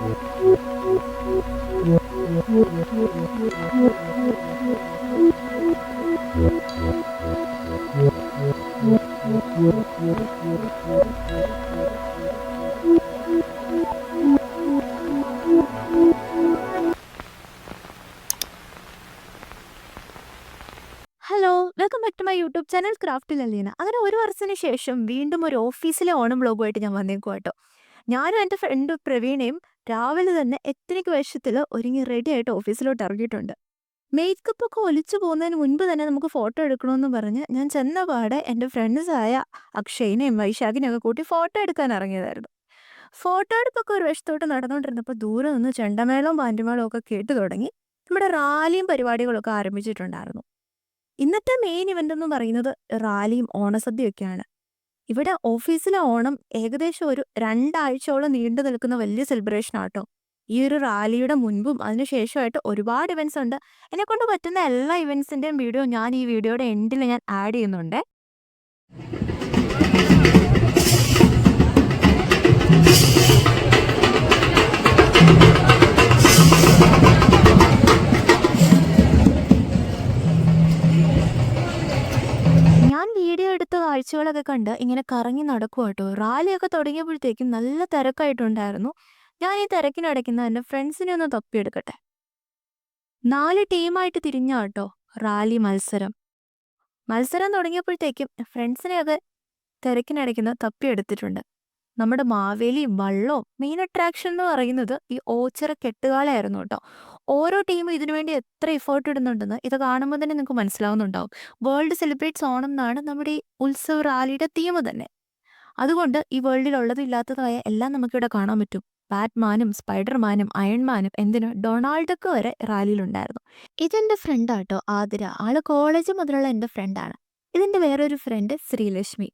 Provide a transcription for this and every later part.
Hello, welcome back to my YouTube channel ക്രാഫ്റ്റിൽ അലീന. അങ്ങനെ ഒരു വർഷത്തിന് ശേഷം വീണ്ടും ഒരു ഓഫീസിലെ ഓണം വ്ലോഗുമായിട്ട് ഞാൻ വന്നേക്കും കേട്ടോ. ഞാനും എൻ്റെ ഫ്രണ്ട് പ്രവീണയും രാവിലെ തന്നെ എത്തനിക്ക് വേഷത്തിൽ ഒരുങ്ങി റെഡി ആയിട്ട് ഓഫീസിലോട്ട് ഇറങ്ങിയിട്ടുണ്ട്. മേക്കപ്പ് ഒക്കെ ഒലിച്ചു പോകുന്നതിന് മുൻപ് തന്നെ നമുക്ക് ഫോട്ടോ എടുക്കണമെന്ന് പറഞ്ഞ് ഞാൻ ചെന്ന പാടെ എൻ്റെ ഫ്രണ്ട്സായ അക്ഷയിനെയും വൈശാഖിനെയും ഒക്കെ കൂട്ടി ഫോട്ടോ എടുക്കാൻ ഇറങ്ങിയതായിരുന്നു. ഫോട്ടോ എടുപ്പൊക്കെ ഒരു വശത്തോട്ട് നടന്നുകൊണ്ടിരുന്നപ്പോൾ ദൂരെ നിന്ന് ചെണ്ടമേളവും പാൻറ്റുമേളവും ഒക്കെ കേട്ടു തുടങ്ങി. നമ്മുടെ റാലിയും പരിപാടികളൊക്കെ ആരംഭിച്ചിട്ടുണ്ടായിരുന്നു. ഇന്നത്തെ മെയിൻ ഇവന്റ് എന്ന് പറയുന്നത് റാലിയും ഓണസദ്യയൊക്കെയാണ്. ഇവിടെ ഓഫീസിലെ ഓണം ഏകദേശം ഒരു 2 ആഴ്ചയോളം നീണ്ടു നിൽക്കുന്ന വലിയ സെലിബ്രേഷൻ ആട്ടോ. ഈ ഒരു റാലിയുടെ മുൻപും അതിനുശേഷമായിട്ട് ഒരുപാട് ഇവന്റ്സ് ഉണ്ട്. എന്നെക്കൊണ്ട് പറ്റുന്ന എല്ലാ ഇവന്റ്സിന്റെയും വീഡിയോ ഞാൻ ഈ വീഡിയോയുടെ എൻഡിൽ ഞാൻ ആഡ് ചെയ്യുന്നുണ്ട്. ഞാൻ വീഡിയോ എടുത്ത കാഴ്ചകളൊക്കെ കണ്ട് ഇങ്ങനെ കറങ്ങി നടക്കുക കേട്ടോ. റാലിയൊക്കെ തുടങ്ങിയപ്പോഴത്തേക്കും നല്ല തിരക്കായിട്ടുണ്ടായിരുന്നു. ഞാൻ ഈ തിരക്കിനിടയ്ക്കുന്ന എൻ്റെ ഫ്രണ്ട്സിനെ ഒന്ന് തപ്പിയെടുക്കട്ടെ. 4 ടീമായിട്ട് തിരിഞ്ഞ കേട്ടോ റാലി മത്സരം. മത്സരം തുടങ്ങിയപ്പോഴത്തേക്കും ഫ്രണ്ട്സിനെയൊക്കെ തിരക്കിനിടയ്ക്കുന്ന തപ്പിയെടുത്തിട്ടുണ്ട്. നമ്മുടെ മാവേലിയും വള്ളവും മെയിൻ അട്രാക്ഷൻ എന്ന് പറയുന്നത് ഈ ഓച്ചിറ കെട്ടുകാളയായിരുന്നു കേട്ടോ. ഓരോ ടീമും ഇതിനുവേണ്ടി എത്ര എഫേർട്ട് ഇടുന്നുണ്ടെന്ന് ഇത് കാണുമ്പോൾ തന്നെ നിങ്ങൾക്ക് മനസ്സിലാവുന്നുണ്ടാവും. വേൾഡ് സെലിബ്രേറ്റ്സ് ഓണം എന്നാണ് നമ്മുടെ ഈ ഉത്സവ റാലിയുടെ തീം തന്നെ. അതുകൊണ്ട് ഈ വേൾഡിലുള്ളതും ഇല്ലാത്തതായ എല്ലാം നമുക്കിവിടെ കാണാൻ പറ്റും. ബാറ്റ്മാനും സ്പൈഡർമാനും അയൺമാനും എന്തിനു ഡൊണാൾഡൊക്കെ വരെ റാലിയിലുണ്ടായിരുന്നു. ഇതെൻ്റെ ഫ്രണ്ടാട്ടോ ആതിര. ആള് കോളേജ് മുതലുള്ള എൻ്റെ ഫ്രണ്ടാണ്. ഇതിൻ്റെ വേറൊരു ഫ്രണ്ട് ശ്രീലക്ഷ്മി.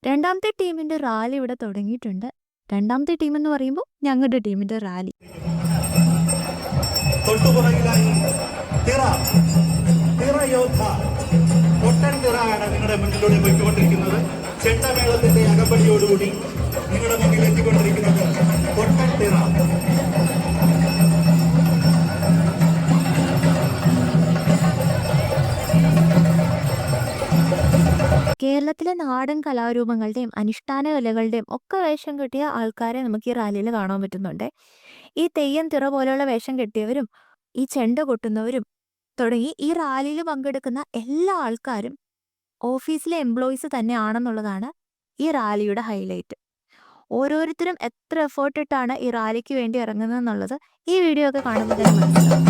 രണ്ടാമത്തെ ടീമിന്റെ റാലി ഇവിടെ തുടങ്ങിയിട്ടുണ്ട്. രണ്ടാമത്തെ ടീം എന്ന് പറയുമ്പോൾ ഞങ്ങളുടെ ടീമിന്റെ റാലി. തൊട്ടുപുറകിലായി പൊട്ടൻ തിറയാണ് നിങ്ങളുടെ മുന്നിലൂടെ പോയിക്കൊണ്ടിരിക്കുന്നത്. ചെണ്ടമേളത്തിന്റെ അകമ്പടിയോടുകൂടി നിങ്ങളുടെ മുന്നിൽ എത്തിക്കൊണ്ടിരിക്കുന്നത് പൊട്ടൻ തിറ. കേരളത്തിലെ നാടൻ കലാരൂപങ്ങളുടെയും അനുഷ്ഠാന കലകളുടെയും ഒക്കെ വേഷം കെട്ടിയ ആൾക്കാരെ നമുക്ക് ഈ റാലിയിൽ കാണാൻ പറ്റുന്നുണ്ട്. ഈ തെയ്യം തിറ പോലെയുള്ള വേഷം കെട്ടിയവരും ഈ ചെണ്ട കൊട്ടുന്നവരും തുടങ്ങി ഈ റാലിയിൽ പങ്കെടുക്കുന്ന എല്ലാ ആൾക്കാരും ഓഫീസിലെ എംപ്ലോയീസ് തന്നെയാണെന്നുള്ളതാണ് ഈ റാലിയുടെ ഹൈലൈറ്റ്. ഓരോരുത്തരും എത്ര എഫേർട്ട് ഇട്ടാണ് ഈ റാലിക്ക് വേണ്ടി ഇറങ്ങുന്നത് എന്നുള്ളത് ഈ വീഡിയോ ഒക്കെ കാണുമ്പോൾ തന്നെ മനസ്സിലാവും.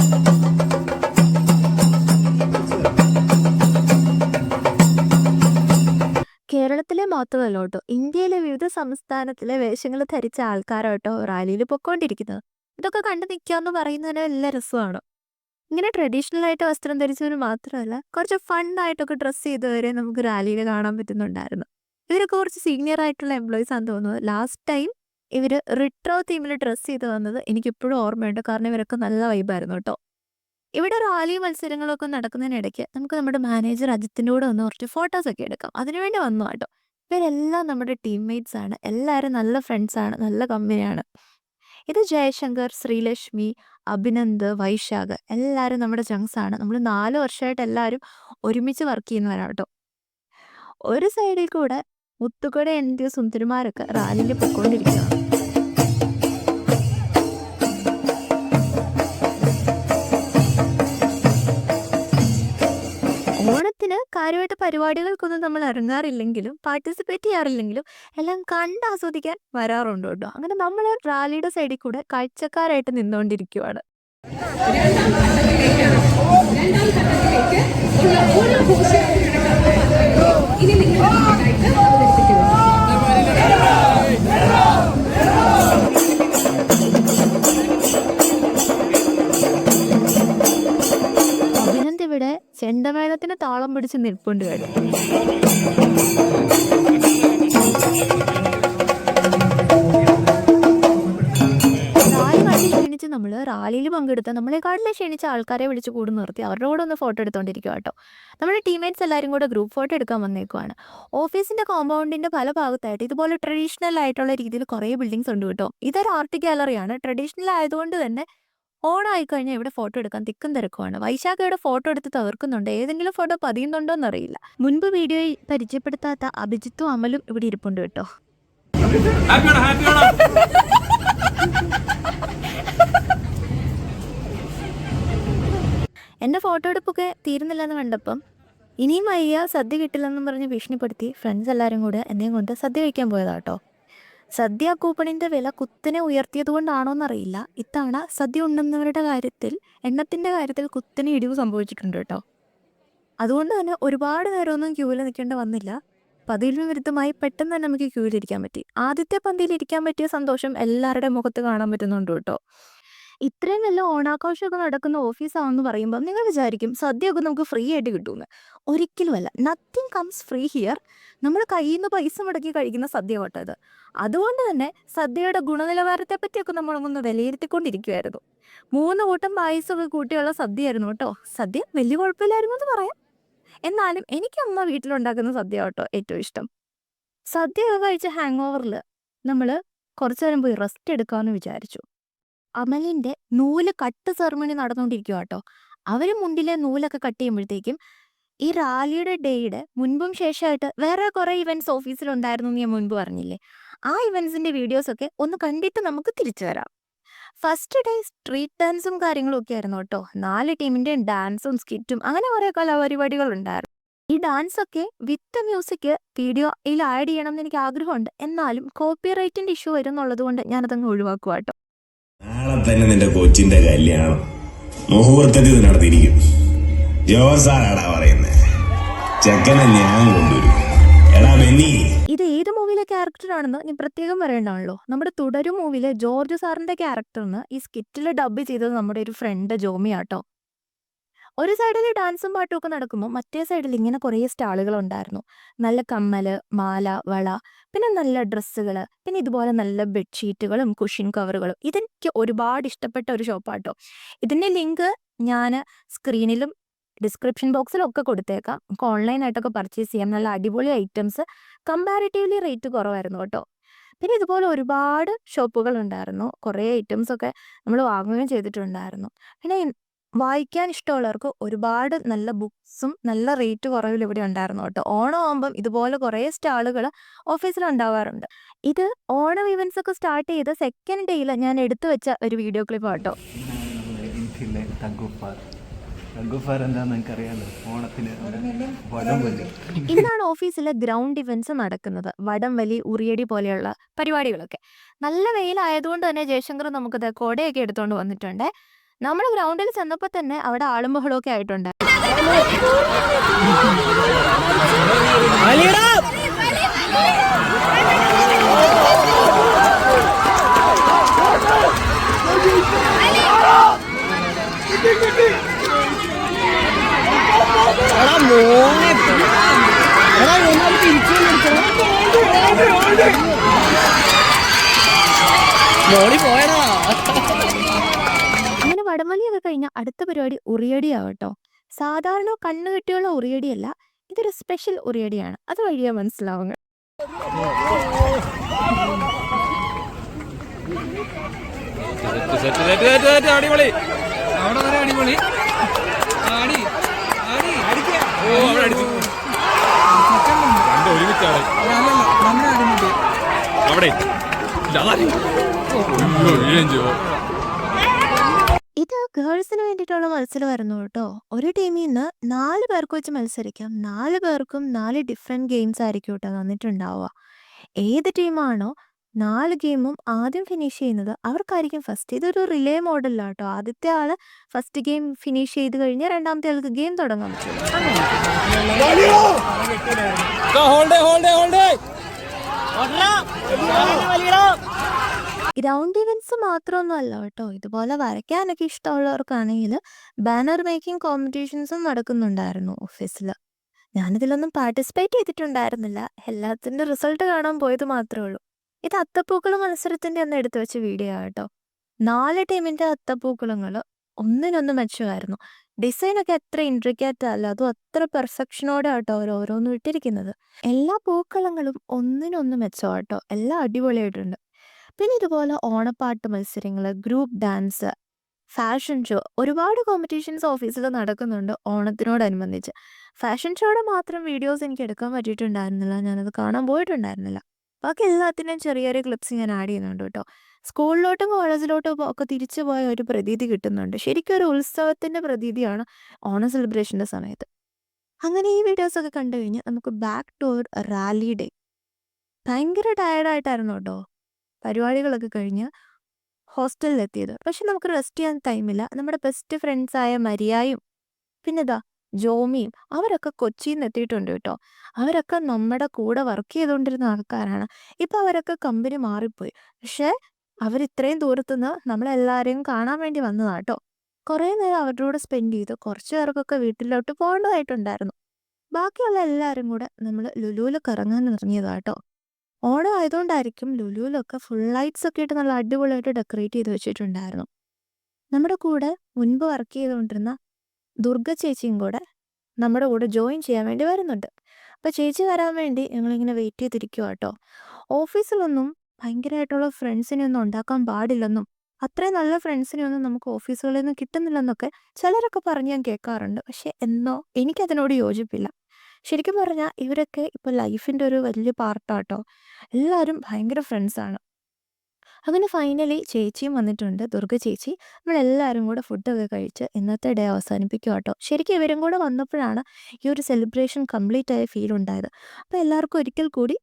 കേരളത്തിലെ മാത്രമല്ല കേട്ടോ, ഇന്ത്യയിലെ വിവിധ സംസ്ഥാനത്തിലെ വേഷങ്ങൾ ധരിച്ച ആൾക്കാരാട്ടോ റാലിയിൽ പൊക്കോണ്ടിരിക്കുന്നത്. ഇതൊക്കെ കണ്ടു നിൽക്കാന്ന് പറയുന്നതിന് നല്ല രസമാണ്. ഇങ്ങനെ ട്രഡീഷണൽ ആയിട്ട് വസ്ത്രം ധരിച്ചവർ മാത്രമല്ല, കുറച്ച് ഫണ്ണായിട്ടൊക്കെ ഡ്രസ്സ് ചെയ്തവരെ നമുക്ക് റാലിയിൽ കാണാൻ പറ്റുന്നുണ്ടായിരുന്നു. ഇവരൊക്കെ കുറച്ച് സീനിയർ ആയിട്ടുള്ള എംപ്ലോയീസ് ആണെന്ന് തോന്നുന്നത്. ലാസ്റ്റ് ടൈം ഇവർ റിട്രോ തീമിൽ ഡ്രസ്സ് ചെയ്ത് വന്നത് എനിക്കിപ്പോഴും ഓർമ്മയുണ്ട്. കാരണം ഇവരൊക്കെ നല്ല വൈബായിരുന്നു കേട്ടോ. ഇവിടെ റാലി മത്സരങ്ങളൊക്കെ നടക്കുന്നതിനിടയ്ക്ക് നമുക്ക് നമ്മുടെ മാനേജർ അജിത്തിൻ്റെ കൂടെ ഒന്ന് കുറച്ച് ഫോട്ടോസൊക്കെ എടുക്കാം. അതിനുവേണ്ടി വന്നു കേട്ടോ. ഇവരെല്ലാം നമ്മുടെ ടീംമേറ്റ്സ് ആണ്. എല്ലാവരും നല്ല ഫ്രണ്ട്സാണ്, നല്ല കമ്പനിയാണ്. ഇത് ജയശങ്കർ, ശ്രീലക്ഷ്മി, അഭിനന്ദ്, വൈശാഖ് എല്ലാവരും നമ്മുടെ ചങ്സ് ആണ്. നമ്മൾ 4 വർഷമായിട്ട് എല്ലാവരും ഒരുമിച്ച് വർക്ക് ചെയ്യുന്നവരാണ് കേട്ടോ. ഒരു സൈഡിൽ കൂടെ മുത്തുക്കട എന്തിയ സുന്ദരിമാരൊക്കെ റാലിയിൽ പൊയ്ക്കൊണ്ടിരിക്കുകയാണ്. ഓണത്തിന് കാര്യമായിട്ട് പരിപാടികൾക്കൊന്നും നമ്മൾ ഇറങ്ങാറില്ലെങ്കിലും പാർട്ടിസിപ്പേറ്റ് ചെയ്യാറില്ലെങ്കിലും എല്ലാം കണ്ട് ആസ്വദിക്കാൻ വരാറുണ്ട് കേട്ടോ. അങ്ങനെ നമ്മൾ റാലിയുടെ സൈഡിൽ കൂടെ കാഴ്ചക്കാരായിട്ട് നിന്നുകൊണ്ടിരിക്കുവാണ്. അഭിനന്ദ് ഇവിടെ ചെണ്ടമേളത്തിന് താളം പിടിച്ച് നിൽപ്പുണ്ട് കേട്ടോ. റാലി കണ്ടു ക്ഷണിച്ച് നമ്മൾ റാലിയിൽ പങ്കെടുത്ത നമ്മളെക്കാട്ടിലും ക്ഷണിച്ച ആൾക്കാരെ വിളിച്ച് കൂടെ നിർത്തി അവരുടെ കൂടെ ഒന്ന് ഫോട്ടോ എടുത്തുകൊണ്ടിരിക്കുക കേട്ടോ. നമ്മുടെ ടീംമേറ്റ്സ് എല്ലാവരും കൂടെ ഗ്രൂപ്പ് ഫോട്ടോ എടുക്കാൻ വന്നേക്കുവാണ്. ഓഫീസിൻ്റെ കോമ്പൗണ്ടിൻ്റെ പല ഭാഗത്തായിട്ട് ഇതുപോലെ ട്രഡീഷണൽ ആയിട്ടുള്ള രീതിയിൽ കുറേ ബിൽഡിങ്സ് ഉണ്ട് കേട്ടോ. ഇതൊരു ആർട്ട് ഗാലറിയാണ്. ട്രഡീഷണൽ ആയതുകൊണ്ട് തന്നെ ഓണമായി കഴിഞ്ഞാൽ ഇവിടെ ഫോട്ടോ എടുക്കാൻ തിക്കും തിരക്കുമാണ്. വൈശാഖ ഇവിടെ ഫോട്ടോ എടുത്ത് തകർക്കുന്നുണ്ട്. ഏതെങ്കിലും ഫോട്ടോ പതിയുന്നുണ്ടോ എന്നറിയില്ല. മുൻപ് വീഡിയോയിൽ പരിചയപ്പെടുത്താത്ത അഭിജിത്തും അമലും ഇവിടെ ഇരിപ്പുണ്ട് കേട്ടോ. എൻ്റെ ഫോട്ടോ എടുപ്പൊക്കെ തീരുന്നില്ലെന്ന് കണ്ടപ്പം ഇനിയും വയ്യ സദ്യ കിട്ടില്ലെന്നും പറഞ്ഞ് ഭീഷണിപ്പെടുത്തി ഫ്രണ്ട്സ് എല്ലാവരും കൂടെ എന്നെയും കൊണ്ട് സദ്യ കഴിക്കാൻ പോയതാട്ടോ. സദ്യ കൂപ്പണിൻ്റെ വില കുത്തനെ ഉയർത്തിയത് കൊണ്ടാണോന്നറിയില്ല, ഇത്തവണ സദ്യ ഉണ്ണുന്നവരുടെ കാര്യത്തിൽ എണ്ണത്തിൻ്റെ കാര്യത്തിൽ കുത്തനെ ഇടിവ് സംഭവിച്ചിട്ടുണ്ട് കേട്ടോ. അതുകൊണ്ട് തന്നെ ഒരുപാട് നേരമൊന്നും ക്യൂവിൽ നിൽക്കേണ്ടി വന്നില്ല. പതിവിന് വിരുദ്ധമായി പെട്ടെന്ന് തന്നെ നമുക്ക് ക്യൂവിലിരിക്കാൻ പറ്റി. ആദ്യത്തെ പന്തിയിൽ ഇരിക്കാൻ പറ്റിയ സന്തോഷം എല്ലാവരുടെ മുഖത്ത് കാണാൻ പറ്റുന്നുണ്ട് കേട്ടോ. ഇത്രയും നല്ല ഓണാഘോഷമൊക്കെ നടക്കുന്ന ഓഫീസാണെന്ന് പറയുമ്പോൾ നിങ്ങൾ വിചാരിക്കും സദ്യയൊക്കെ നമുക്ക് ഫ്രീ ആയിട്ട് കിട്ടുമെന്ന്. ഒരിക്കലുമല്ല. Nothing comes free here. നമ്മൾ കയ്യിൽ നിന്ന് പൈസ മുടക്കി കഴിക്കുന്ന സദ്യ കേട്ടോ ഇത്. അതുകൊണ്ട് തന്നെ സദ്യയുടെ ഗുണനിലവാരത്തെ പറ്റിയൊക്കെ നമ്മളൊന്ന് വിലയിരുത്തിക്കൊണ്ടിരിക്കുമായിരുന്നു. 3 കൂട്ടം പായസമൊക്കെ കൂട്ടിയുള്ള സദ്യയായിരുന്നു കേട്ടോ. സദ്യ വലിയ കുഴപ്പമില്ലായിരുന്നു എന്ന് പറയാം. എന്നാലും എനിക്ക് അമ്മ വീട്ടിലുണ്ടാക്കുന്ന സദ്യ കേട്ടോ ഏറ്റവും ഇഷ്ടം. സദ്യയൊക്കെ കഴിച്ച ഹാങ് ഓവറിൽ നമ്മൾ കുറച്ചു നേരം പോയി റെസ്റ്റ് എടുക്കാമെന്ന് വിചാരിച്ചു. അമലിൻ്റെ നൂല് കട്ട് സെറമണി നടന്നുകൊണ്ടിരിക്കുക കേട്ടോ. അവർ മുണ്ടിലെ നൂലൊക്കെ കട്ട് ചെയ്യുമ്പോഴത്തേക്കും ഈ റാലിയുടെ ഡേയുടെ മുൻപും ശേഷമായിട്ട് വേറെ കുറേ ഇവൻറ്റ്സ് ഓഫീസിലുണ്ടായിരുന്നു എന്ന് ഞാൻ മുൻപ് പറഞ്ഞില്ലേ. ആ ഇവൻറ്റ്സിൻ്റെ വീഡിയോസൊക്കെ ഒന്ന് കണ്ടിട്ട് നമുക്ക് തിരിച്ചു വരാം. ഫസ്റ്റ് ഡേ സ്ട്രീറ്റ് ഡാൻസും കാര്യങ്ങളും ഒക്കെ ആയിരുന്നു കേട്ടോ. 4 ടീമിൻ്റെയും ഡാൻസും സ്കിറ്റും അങ്ങനെ കുറേ കലാപരിപാടികളുണ്ടായിരുന്നു. ഈ ഡാൻസൊക്കെ വിത്ത് മ്യൂസിക് വീഡിയോയിൽ ആഡ് ചെയ്യണം എന്ന് എനിക്ക് ആഗ്രഹമുണ്ട്. എന്നാലും കോപ്പിറൈറ്റിൻ്റെ ഇഷ്യൂ വരും എന്നുള്ളത് കൊണ്ട് ഞാനതങ്ങ് ഒഴിവാക്കുക കേട്ടോ. നാളെ തന്നെ നിന്റെ കൊച്ചിന്റെ കല്യാണം മുഹൂർത്തത്തിൽ നടത്തിയിരിക്കും. ജോസാറാടാ പറയുന്നത്. ചെക്കനെ ഞാൻ കൊണ്ടുവരും. എടാ ബെന്നി, ഇത് ഏത് മൂവിയിലെ ക്യാരക്ടറാണെന്ന് ഞാൻ പ്രത്യേകം പറയണ്ടാണല്ലോ. നമ്മുടെ തുടരും മൂവിയിലെ ജോർജ് സാറിൻ്റെ ക്യാരക്ടറിന് ഈ സ്കിറ്റിൽ ഡബ് ചെയ്തത് നമ്മുടെ ഒരു ഫ്രണ്ട് ജോമിയാട്ടോ. ഒരു സൈഡിൽ ഡാൻസും പാട്ടും ഒക്കെ നടക്കുമ്പോൾ മറ്റേ സൈഡിൽ ഇങ്ങനെ കുറേ സ്റ്റാളുകളുണ്ടായിരുന്നു. നല്ല കമ്മൽ, മാല, വള, പിന്നെ നല്ല ഡ്രസ്സുകൾ, പിന്നെ ഇതുപോലെ നല്ല ബെഡ്ഷീറ്റുകളും കുഷൻ കവറുകളും. ഇതെനിക്ക് ഒരുപാട് ഇഷ്ടപ്പെട്ട ഒരു ഷോപ്പാട്ടോ. ഇതിൻ്റെ ലിങ്ക് ഞാൻ സ്ക്രീനിലും ഡിസ്ക്രിപ്ഷൻ ബോക്സിലും ഒക്കെ കൊടുത്തേക്കാം. നമുക്ക് ഓൺലൈനായിട്ടൊക്കെ പർച്ചേസ് ചെയ്യാം. നല്ല അടിപൊളി ഐറ്റംസ്, കമ്പാരിറ്റീവ്ലി റേറ്റ് കുറവായിരുന്നു കേട്ടോ. പിന്നെ ഇതുപോലെ ഒരുപാട് ഷോപ്പുകൾ ഉണ്ടായിരുന്നു. കുറേ ഐറ്റംസൊക്കെ നമ്മൾ വാങ്ങുകയും ചെയ്തിട്ടുണ്ടായിരുന്നു. പിന്നെ വായിക്കാൻ ഇഷ്ടമുള്ളവർക്ക് ഒരുപാട് നല്ല ബുക്സും നല്ല റേറ്റ് കുറവിൽ ഇവിടെ ഉണ്ടായിരുന്നു കേട്ടോ. ഓണം ആകുമ്പം ഇതുപോലെ കുറേ സ്റ്റാളുകൾ ഓഫീസിലുണ്ടാവാറുണ്ട്. ഇത് ഓണം ഇവൻറ്റ്സ് ഒക്കെ സ്റ്റാർട്ട് ചെയ്ത സെക്കൻഡ് ഡേയിൽ ഞാൻ എടുത്തു വെച്ച ഒരു വീഡിയോ ക്ലിപ്പ് കേട്ടോ. ഇന്നാണ് ഓഫീസിലെ ഗ്രൗണ്ട് ഇവൻറ്റ്സ് നടക്കുന്നത്. വടംവലി, ഉറിയടി പോലെയുള്ള പരിപാടികളൊക്കെ. നല്ല വെയിലായതുകൊണ്ട് തന്നെ ജയശങ്കർ നമുക്കത് കോടയൊക്കെ എടുത്തുകൊണ്ട് വന്നിട്ടുണ്ട്. നമ്മൾ ഗ്രൗണ്ടിൽ ചെന്നപ്പോൾ തന്നെ അവിടെ ആളും ബഹളമൊക്കെ ആയിട്ടുണ്ട്. അങ്ങനെ വടംവലിയൊക്കെ കഴിഞ്ഞാൽ അടുത്ത പരിപാടി ഉറിയടിയാവട്ടോ. സാധാരണ കണ്ണു കെട്ടിയുള്ള ഉറിയടിയല്ല, ഇതൊരു സ്പെഷ്യൽ ഉറിയടിയാണ്. അത് വഴിയാ മനസ്സിലാവുക. ഇത് ഗേൾസിന് വേണ്ടിയിട്ടുള്ള മത്സരമായിരുന്നു കേട്ടോ. ഒരു ടീമിൽ നിന്ന് 4 പേർക്ക് വെച്ച് മത്സരിക്കാം. 4 പേർക്കും 4 ഡിഫറെൻറ്റ് ഗെയിംസ് ആയിരിക്കും കേട്ടോ തന്നിട്ടുണ്ടാവുക. ഏത് ടീമാണോ 4 ഗെയിമും ആദ്യം ഫിനിഷ് ചെയ്യുന്നത് അവർക്കായിരിക്കും ഫസ്റ്റ്. ഇതൊരു റിലേ മോഡലാണ് കേട്ടോ. ആദ്യത്തെ ആൾ ഫസ്റ്റ് ഗെയിം ഫിനിഷ് ചെയ്ത് കഴിഞ്ഞാൽ രണ്ടാമത്തെ ആൾക്ക് ഗെയിം തുടങ്ങാൻ പറ്റും. ഗ്രൗണ്ട് ഇവൻറ്റ്സ് മാത്രമൊന്നും അല്ല കേട്ടോ. ഇതുപോലെ വരയ്ക്കാനൊക്കെ ഇഷ്ടമുള്ളവർക്കാണെങ്കിൽ ബാനർ മേക്കിംഗ് കോമ്പറ്റീഷൻസും നടക്കുന്നുണ്ടായിരുന്നു ഓഫീസിൽ. ഞാനിതിലൊന്നും പാർട്ടിസിപ്പേറ്റ് ചെയ്തിട്ടുണ്ടായിരുന്നില്ല. എല്ലാത്തിൻ്റെ റിസൾട്ട് കാണാൻ പോയത് മാത്രമേ ഉള്ളൂ. ഇത് അത്തപ്പൂക്കൾ മത്സരത്തിൻ്റെ ഒന്ന് എടുത്തു വെച്ച വീഡിയോ കേട്ടോ. 4 ടീമിന്റെ അത്തപ്പൂക്കളങ്ങൾ ഒന്നിനൊന്ന് മെച്ചമായിരുന്നു. ഡിസൈനൊക്കെ അത്ര ഇൻട്രിക്കേറ്റ് അല്ല, അതും അത്ര പെർഫെക്ഷനോടെ ആട്ടോ അവർ ഓരോന്നും ഇട്ടിരിക്കുന്നത്. എല്ലാ പൂക്കളങ്ങളും ഒന്നിനൊന്ന് മെച്ചമാട്ടോ, എല്ലാം അടിപൊളിയായിട്ടുണ്ട്. പിന്നെ ഇതുപോലെ ഓണപ്പാട്ട് മത്സരങ്ങൾ, ഗ്രൂപ്പ് ഡാൻസ്, ഫാഷൻ ഷോ, ഒരുപാട് കോമ്പറ്റീഷൻസ് ഓഫീസിൽ നടക്കുന്നുണ്ട് ഓണത്തിനോടനുബന്ധിച്ച്. ഫാഷൻ ഷോയുടെ മാത്രം വീഡിയോസ് എനിക്ക് എടുക്കാൻ പറ്റിയിട്ടുണ്ടായിരുന്നില്ല, ഞാനത് കാണാൻ പോയിട്ടുണ്ടായിരുന്നില്ല. ബാക്കി എല്ലാത്തിൻ്റെയും ചെറിയ ചെറിയ ക്ലിപ്സ് ഞാൻ ആഡ് ചെയ്യുന്നുണ്ട് കേട്ടോ. സ്കൂളിലോട്ടും കോളേജിലോട്ടും ഒക്കെ തിരിച്ചു പോയ ഒരു പ്രതീതി കിട്ടുന്നുണ്ട്. ശരിക്കും ഒരു ഉത്സവത്തിൻ്റെ പ്രതീതിയാണ് ഓണം സെലിബ്രേഷൻ്റെ സമയത്ത്. അങ്ങനെ ഈ വീഡിയോസൊക്കെ കണ്ടു കഴിഞ്ഞ് നമുക്ക് ബാക്ക് ടു റാലി ഡേ. ഭയങ്കര ടയർഡായിട്ടായിരുന്നു കേട്ടോ പരിപാടികളൊക്കെ കഴിഞ്ഞ് ഹോസ്റ്റലിലെത്തിയത്. പക്ഷെ നമുക്ക് റെസ്റ്റ് ചെയ്യാൻ ടൈമില്ല. നമ്മുടെ ബെസ്റ്റ് ഫ്രണ്ട്സായ മരിയായും പിന്നെ ജോമിയും അവരൊക്കെ കൊച്ചിയിൽ നിന്ന് എത്തിയിട്ടുണ്ട് കേട്ടോ. അവരൊക്കെ നമ്മുടെ കൂടെ വർക്ക് ചെയ്തുകൊണ്ടിരുന്ന ആൾക്കാരാണ്. ഇപ്പം അവരൊക്കെ കമ്പനി മാറിപ്പോയി. പക്ഷേ അവരിത്രയും ദൂരത്തുനിന്ന് നമ്മളെല്ലാവരെയും കാണാൻ വേണ്ടി വന്നതാണ് കേട്ടോ. കുറേ നേരം അവരുടെ കൂടെ സ്പെൻഡ് ചെയ്തു. കുറച്ച് പേർക്കൊക്കെ വീട്ടിലോട്ട് പോകേണ്ടതായിട്ടുണ്ടായിരുന്നു. ബാക്കിയുള്ള എല്ലാവരും കൂടെ നമ്മൾ ലുലുവിൽ കറങ്ങാൻ ഇറങ്ങിയതാണ് കേട്ടോ. ഓണം ആയതുകൊണ്ടായിരിക്കും ലുലുവിലൊക്കെ ഫുൾ ലൈറ്റ്സ് ഒക്കെ ഇട്ട് നല്ല അടിപൊളിയായിട്ട് ഡെക്കറേറ്റ് ചെയ്ത് വെച്ചിട്ടുണ്ടായിരുന്നു. നമ്മുടെ കൂടെ മുൻപ് വർക്ക് ചെയ്തുകൊണ്ടിരുന്ന ദുർഗ ചേച്ചിയും കൂടെ നമ്മുടെ കൂടെ ജോയിൻ ചെയ്യാൻ വേണ്ടി വരുന്നുണ്ട്. അപ്പോൾ ചേച്ചി വരാൻ വേണ്ടി ഞങ്ങളിങ്ങനെ വെയിറ്റ് ചെയ്തിരിക്കുക കേട്ടോ. ഓഫീസിലൊന്നും ഭയങ്കരമായിട്ടുള്ള ഫ്രണ്ട്സിനെ ഒന്നും ഉണ്ടാക്കാൻ പാടില്ലെന്നും അത്രയും നല്ല ഫ്രണ്ട്സിനെ ഒന്നും നമുക്ക് ഓഫീസുകളിൽ നിന്ന് കിട്ടുന്നില്ലെന്നൊക്കെ ചിലരൊക്കെ പറഞ്ഞ് ഞാൻ കേൾക്കാറുണ്ട്. പക്ഷെ എന്നോ എനിക്കതിനോട് യോജിപ്പില്ല. ശരിക്കും പറഞ്ഞാൽ ഇവരൊക്കെ ഇപ്പോൾ ലൈഫിൻ്റെ ഒരു വലിയ പാർട്ടാട്ടോ. എല്ലാവരും ഭയങ്കര ഫ്രണ്ട്സാണ്. അങ്ങനെ ഫൈനലി ചേച്ചിയും വന്നിട്ടുണ്ട്, ദുർഗ ചേച്ചി. നമ്മളെല്ലാവരും കൂടെ ഫുഡൊക്കെ കഴിച്ച് ഇന്നത്തെ ഡേ അവസാനിപ്പിക്കുക കേട്ടോ. ശരിക്കും ഇവരും കൂടെ വന്നപ്പോഴാണ് ഈ ഒരു സെലിബ്രേഷൻ കംപ്ലീറ്റ് ആയ ഫീൽ ഉണ്ടായത്. അപ്പോൾ എല്ലാവർക്കും ഒരിക്കൽ കൂടി